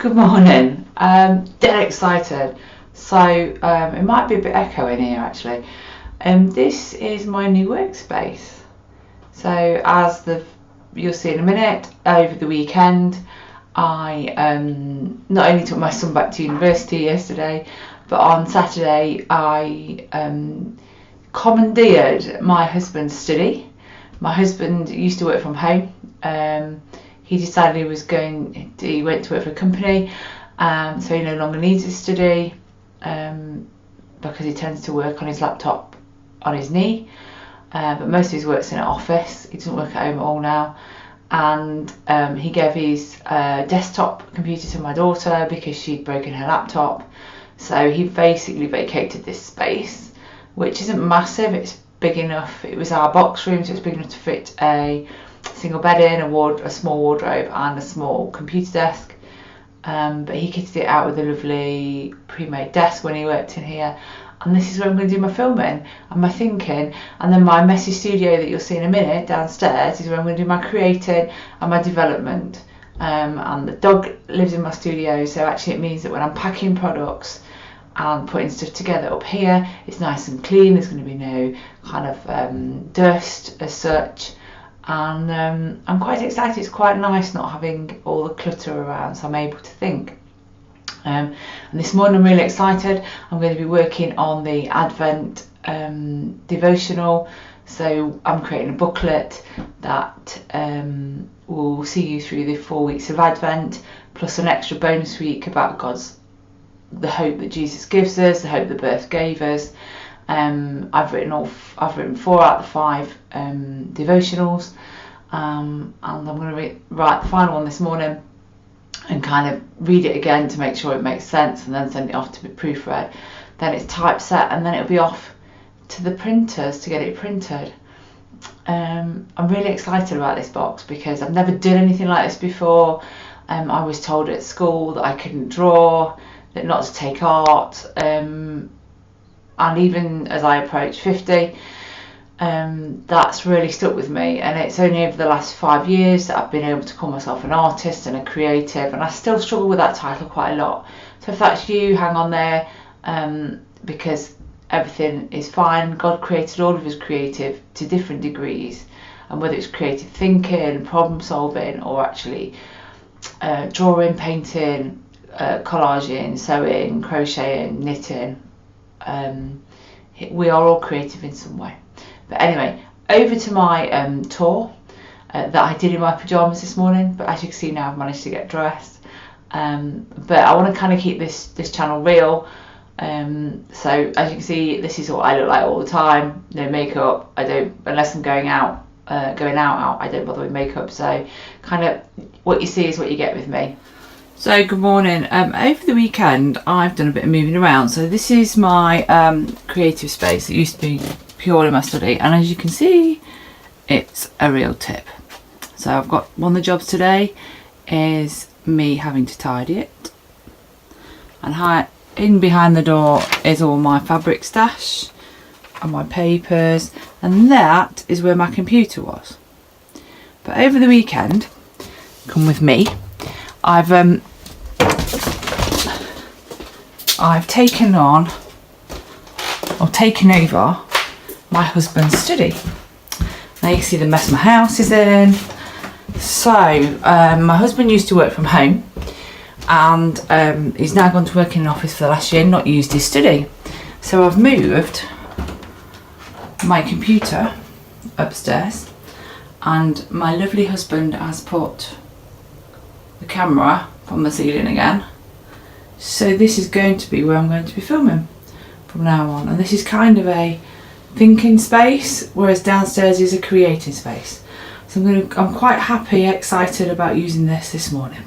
Good morning. Dead excited. So it might be a bit echo in here actually. This is my new workspace. So you'll see in a minute, over the weekend I not only took my son back to university yesterday, but on Saturday I commandeered my husband's study. My husband used to work from home. He decided he went to work for a company, so he no longer needs his study because he tends to work on his laptop on his knee, but most of his work's in an office. He doesn't work at home at all now, and he gave his desktop computer to my daughter because she'd broken her laptop. So he basically vacated this space, which isn't massive. It's big enough. It was our box room, so it's big enough to fit a single bed in, a small wardrobe and a small computer desk, but he kitted it out with a lovely pre-made desk when he worked in here, and this is where I'm going to do my filming and my thinking, and then my messy studio that you'll see in a minute downstairs is where I'm going to do my creating and my development, and the dog lives in my studio, so actually it means that when I'm packing products and putting stuff together up here, it's nice and clean. There's going to be no kind of dust as such. And I'm quite excited. It's quite nice not having all the clutter around, so I'm able to think. And this morning I'm really excited. I'm going to be working on the Advent devotional. So I'm creating a booklet that will see you through the 4 weeks of Advent, plus an extra bonus week about the hope that Jesus gives us, the hope the birth gave us. I've written 4 out of the 5 devotionals, and I'm going to write the final one this morning and kind of read it again to make sure it makes sense, and then send it off to be proofread. Then it's typeset, and then it'll be off to the printers to get it printed. I'm really excited about this box because I've never done anything like this before. I was told at school that I couldn't draw, that not to take art, and even as I approach 50, that's really stuck with me, and it's only over the last 5 years that I've been able to call myself an artist and a creative, and I still struggle with that title quite a lot. So if that's you, hang on there, because everything is fine. God created all of us creative to different degrees, and whether it's creative thinking, problem solving, or actually drawing, painting, collaging, sewing, crocheting, knitting, we are all creative in some way. But anyway, over to my tour that I did in my pyjamas this morning, but as you can see now I've managed to get dressed, but I want to kind of keep this channel real, so as you can see, this is what I look like all the time. No makeup. I don't, unless I'm going out, I don't bother with makeup, so kind of what you see is what you get with me. So good morning. Over the weekend I've done a bit of moving around. So this is my creative space. It used to be purely my study, and as you can see, it's a real tip. So I've got one of the jobs today is me having to tidy it, and in behind the door is all my fabric stash and my papers, and that is where my computer was. But over the weekend, come with me, I've taken over my husband's study. Now you can see the mess my house is in. So my husband used to work from home, and he's now gone to work in an office for the last year, not used his study. So I've moved my computer upstairs, and my lovely husband has put the camera from the ceiling again. So this is going to be where I'm going to be filming from now on, and this is kind of a thinking space, whereas downstairs is a creating space. So I'm quite happy, excited about using this morning.